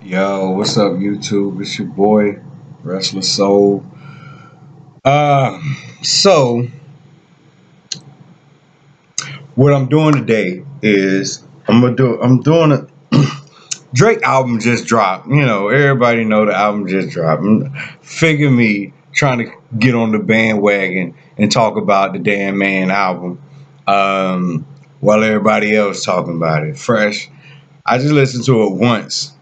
Yo, what's up, YouTube? It's your boy, Restless Soul. Uh, so what I'm doing today is I'm doing a Drake album just dropped. Everybody know the album just dropped. Figure me trying to get on the bandwagon and talk about the damn man album, while everybody else talking about it. Fresh. I just listened to it once.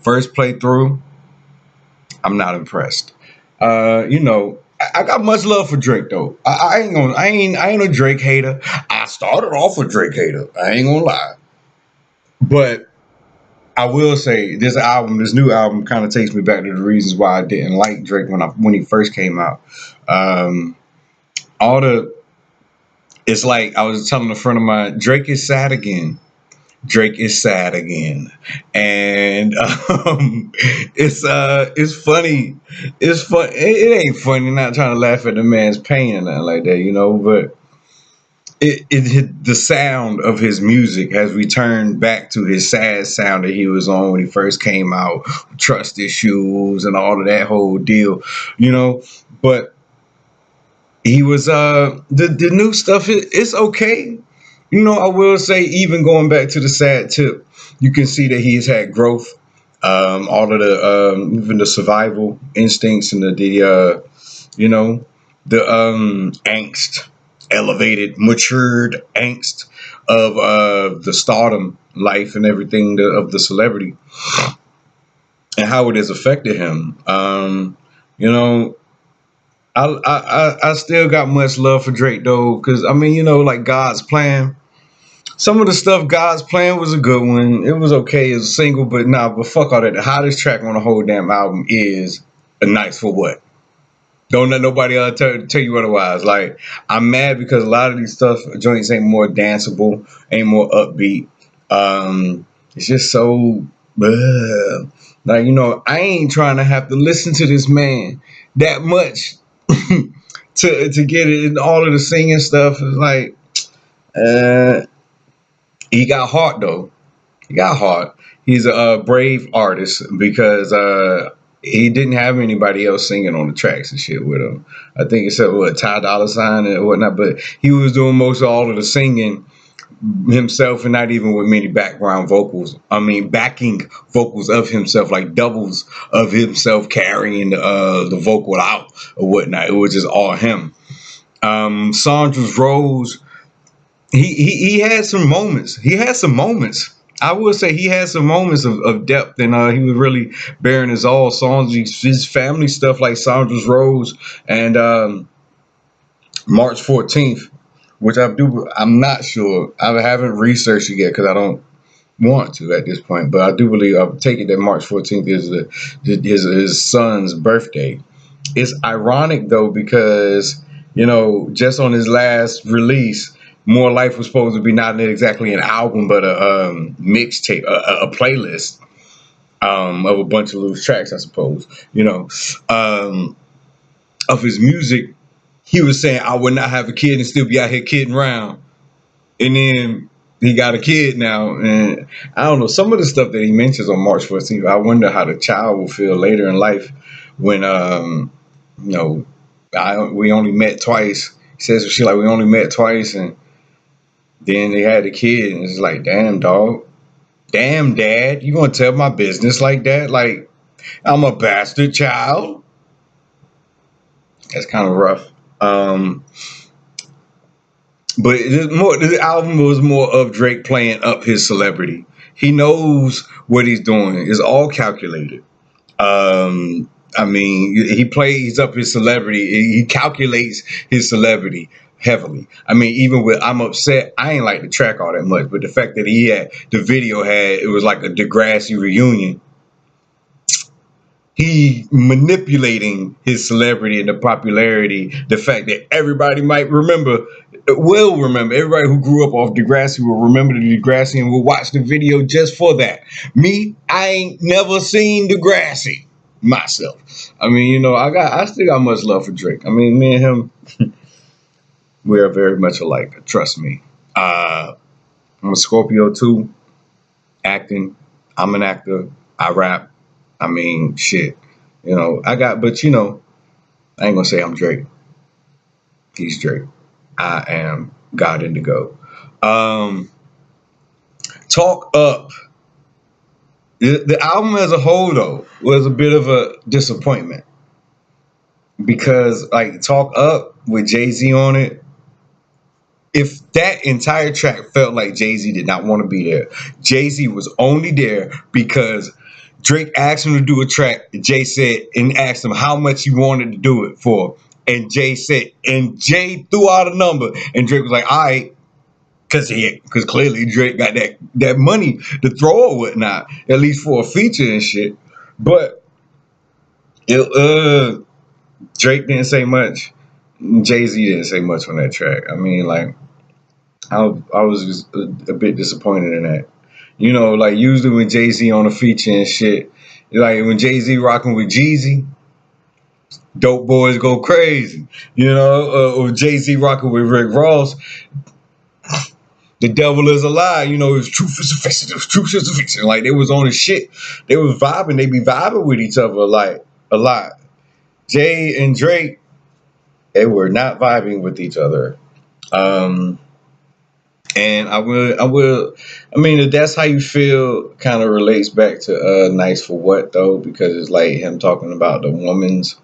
First playthrough, I'm not impressed. I got much love for Drake though. I ain't a Drake hater. I started off a Drake hater. I ain't gonna lie. But I will say this new album kind of takes me back to the reasons why I didn't like Drake when he first came out. Um, all the It's like I was telling a friend of mine, Drake is sad again. Drake is sad again, and it's funny. It's fun. It ain't funny. Not trying to laugh at the man's pain or nothing like that, But the sound of his music has returned back to his sad sound that he was on when he first came out, trust issues and all of that whole deal, you know. But he was the new stuff. It's okay. I will say, even going back to the sad tip, you can see that he's had growth. All of the even the survival instincts and you know, the angst, elevated, matured angst of the stardom life and everything of the celebrity and how it has affected him. You know, I still got much love for Drake though, because I mean, like God's plan. Some of the stuff God's Plan was a good one. It was okay as a single, but nah, but fuck all that. The hottest track on the whole damn album is A Nice for What? Don't let nobody else tell you otherwise. Like, I'm mad because a lot of these stuff joints ain't more danceable, ain't more upbeat. It's just so like, I ain't trying to have to listen to this man that much to get it, and all of the singing stuff is like uh he got heart though. He got heart. He's a brave artist because he didn't have anybody else singing on the tracks and shit with him. I think it said what Ty Dolla Sign and whatnot, but he was doing most of all of the singing himself and not even with many background vocals. I mean, backing vocals of himself, like doubles of himself carrying the vocal out or whatnot. It was just all him. Sandra's Rose, he had some moments. He had some moments. I would say he had some moments of depth, and he was really bearing his all. Songs, his family stuff like Sandra's Rose and March 14th, which I'm not sure. I haven't researched it yet because I don't want to at this point. But I do believe I'll take it that March 14th is his son's birthday. It's ironic though because just on his last release, More Life was supposed to be not exactly an album but a mixtape, a playlist of a bunch of loose tracks, I suppose. Um, of his music, he was saying, "I would not have a kid and still be out here kidding around," and then he got a kid now, and I don't know some of the stuff that he mentions on March 14th. I wonder how the child will feel later in life when you know we only met twice. He says she like we only met twice, and then they had a kid, and it's like, damn dog, damn dad, you gonna tell my business like that? Like I'm a bastard child. That's kind of rough. Um, but the album was more of Drake playing up his celebrity. He knows what he's doing. It's all calculated. I mean, he plays up his celebrity. He calculates his celebrity heavily. I mean, even with "I'm Upset," I ain't like the track all that much, but the fact that the video had it was like a Degrassi reunion. He manipulating his celebrity and the popularity, the fact that everybody might will remember. Everybody who grew up off Degrassi will remember the Degrassi and will watch the video just for that. Me, I ain't never seen Degrassi myself. I mean, I still got much love for Drake. I mean, me and him, we are very much alike. Trust me. I'm a Scorpio too. Acting. I'm an actor. I rap. I mean, shit. I got, but I ain't gonna say I'm Drake. He's Drake. I am God Indigo. Um, Talk Up. The album as a whole, though, was a bit of a disappointment because, like, Talk Up with Jay Z on it, if that entire track felt like Jay Z did not want to be there, Jay Z was only there because Drake asked him to do a track. Jay said, and asked him how much he wanted to do it for. And Jay said, and Jay threw out a number, and Drake was like, all right, because clearly Drake got that money to throw or whatnot, at least for a feature and shit. But Drake didn't say much. Jay Z didn't say much on that track. I mean, like, I was just a bit disappointed in that. Like usually when Jay Z on a feature and shit, like when Jay Z rocking with Jeezy, dope boys go crazy. Or Jay Z rocking with Rick Ross, the devil is a lie. His truth is a fiction. His truth is a fiction. Like they was on his shit. They was vibing. They be vibing with each other like a lot. Jay and Drake, they were not vibing with each other. Um, And I mean, if that's how you feel, kind of relates back to Nice for What, though, because it's like him talking about the woman's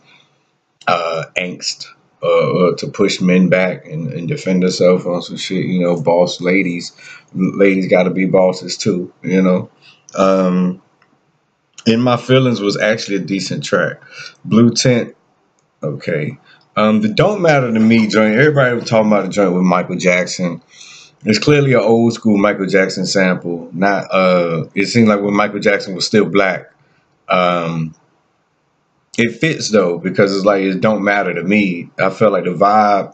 angst to push men back and defend herself on some shit, boss ladies. Ladies got to be bosses too. Um, In My Feelings was actually a decent track. Blue Tint, okay. The Don't Matter to Me joint, everybody was talking about the joint with Michael Jackson. It's clearly an old school Michael Jackson sample. Not it seemed like when Michael Jackson was still black. Um it fits though because it's like it don't matter to me. I felt like the vibe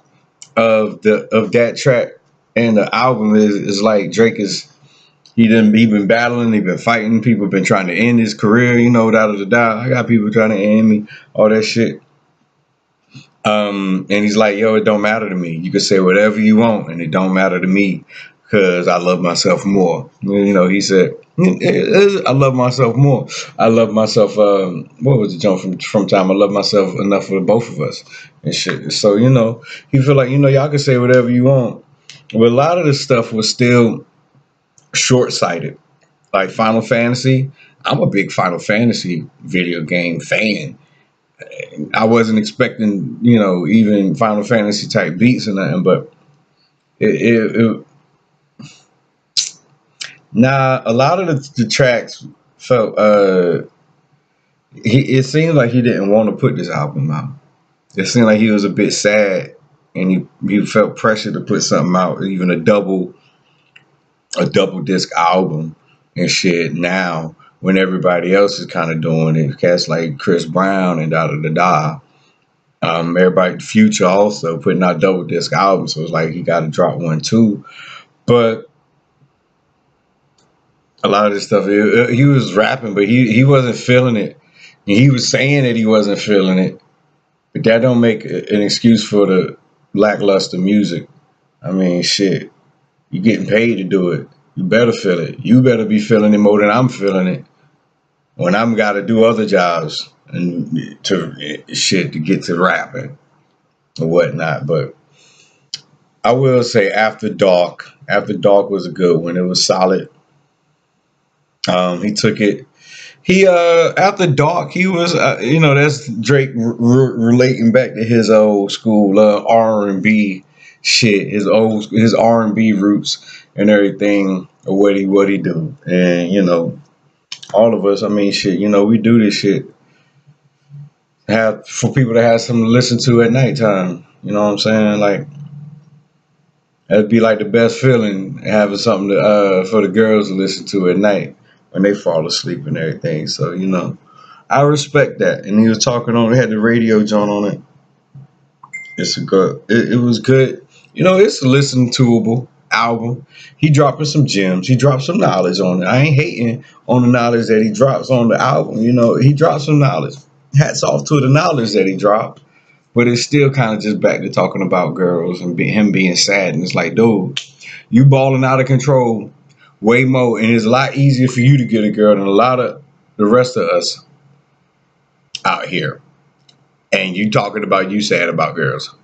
of that track and the album is like Drake is he been battling, he been fighting, people been trying to end his career, da da da da. I got people trying to end me, all that shit. And he's like, yo, it don't matter to me. You can say whatever you want, and it don't matter to me because I love myself more. He said, I love myself more. I love myself. What was the jump from time? I love myself enough for the both of us and shit. So, he feel like, y'all can say whatever you want. But a lot of the stuff was still short sighted. Like Final Fantasy, I'm a big Final Fantasy video game fan. I wasn't expecting, even Final Fantasy type beats or nothing, but it nah, a lot of the tracks felt it seemed like he didn't want to put this album out. It seemed like he was a bit sad and he felt pressure to put something out, even a double disc album and shit now when everybody else is kind of doing it. Cats like Chris Brown and da da da da. Everybody, Future also putting out double disc albums, so it's like he got to drop one too. But a lot of this stuff, he was rapping, but he wasn't feeling it. And he was saying that he wasn't feeling it, but that don't make an excuse for the lackluster music. I mean, shit, you getting paid to do it. You better feel it. You better be feeling it more than I'm feeling it. When I'm got to do other jobs and to get to rapping or whatnot, but I will say After Dark. After Dark was a good one. It was solid. He took it. He After Dark. He was that's Drake relating back to his old school R&B shit. His R&B roots and everything. What he do and all of us. I mean shit. We do this shit. Have for people to have something to listen to at nighttime. You know what I'm saying? Like that'd be like the best feeling having something to for the girls to listen to at night when they fall asleep and everything. So I respect that. And he was talking on. He had the radio joint on it. It's a good. It was good. It's a listen toable album. He dropping some gems. He dropped some knowledge on it. I ain't hating on the knowledge that he drops on the album. He dropped some knowledge. Hats off to the knowledge that he dropped. But it's still kind of just back to talking about girls and him being sad. And it's like, dude, you balling out of control way more. And it's a lot easier for you to get a girl than a lot of the rest of us out here, and you talking about you sad about girls.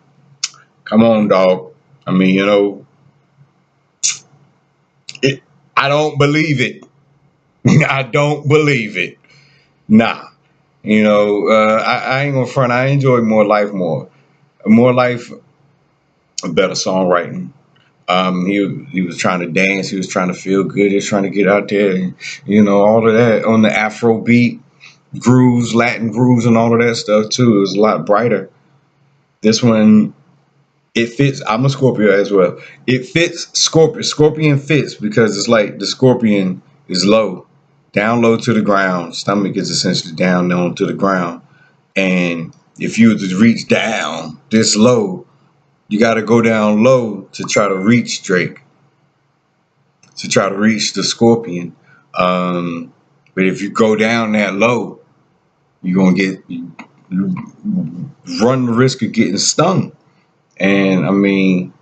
Come on, dog. I mean, it, I don't believe it. I don't believe it. Nah. I ain't gonna front. I enjoy more life more. More life, better songwriting. He was trying to dance. He was trying to feel good. He was trying to get out there, and all of that on the Afro beat grooves, Latin grooves, and all of that stuff too. It was a lot brighter. This one, it fits. I'm a Scorpio as well. It fits Scorpio. Scorpion fits because it's like the Scorpion is low, down low to the ground. Stomach is essentially down low to the ground, and if you were to reach down this low, you got to go down low to try to reach Drake, to try to reach the Scorpion. But if you go down that low, you're gonna you run the risk of getting stung. And I mean,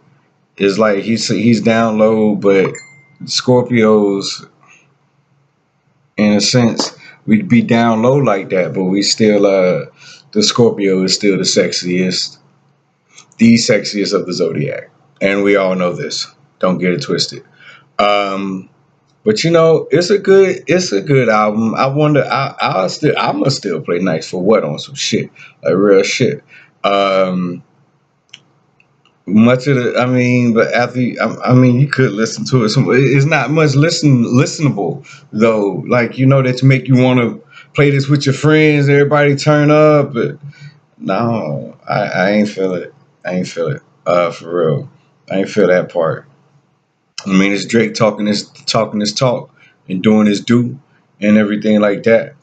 it's like he's down low, but Scorpios, in a sense, we'd be down low like that, but we still the Scorpio is still the sexiest of the zodiac, and we all know this. Don't get it twisted. Um, but it's a good album. I wonder, I must still play Nice for What on some shit, like real shit. Um, much of the, I mean, but after, I mean, you could listen to it. It's not much listenable though. Like that to make you want to play this with your friends. Everybody turn up. But no, I ain't feel it. I ain't feel it. For real, I ain't feel that part. I mean, it's Drake talking his talk and doing his do and everything like that.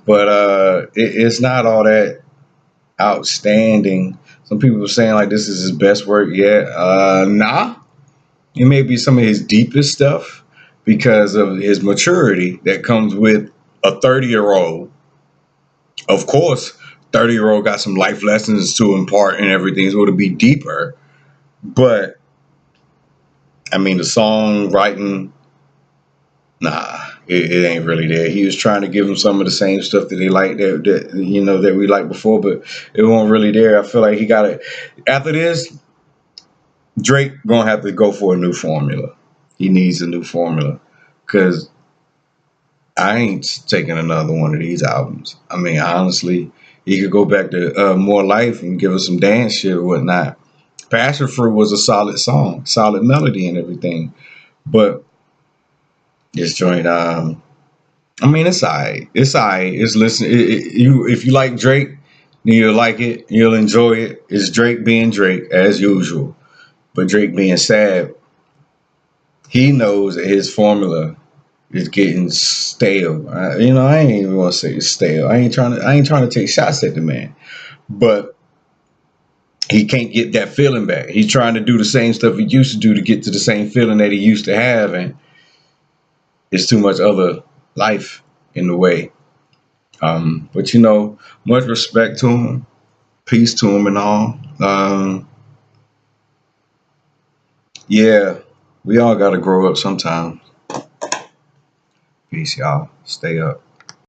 But it's not all that outstanding. Some people are saying like this is his best work yet. Nah, it may be some of his deepest stuff because of his maturity that comes with a 30-year-old. Of course, 30-year-old got some life lessons to impart and everything, so it'll be deeper. But I mean, the songwriting, nah, it ain't really there. He was trying to give him some of the same stuff that they like that we liked before, but it wasn't really there. I feel like he got it. After this, Drake gonna have to go for a new formula. He needs a new formula because I ain't taking another one of these albums. I mean, honestly, he could go back to More Life and give us some dance shit or whatnot. Passion Fruit was a solid song, solid melody and everything, but this joint, I mean, it's alright. It's alright. It's listen. You if you like Drake, then you'll like it. You'll enjoy it. It's Drake being Drake as usual, but Drake being sad. He knows that his formula is getting stale. I ain't even want to say it's stale. I ain't trying to take shots at the man, but he can't get that feeling back. He's trying to do the same stuff he used to do to get to the same feeling that he used to have, and it's too much other life in the way. But much respect to him, peace to him, and all. Yeah, we all got to grow up sometime. Peace, y'all. Stay up.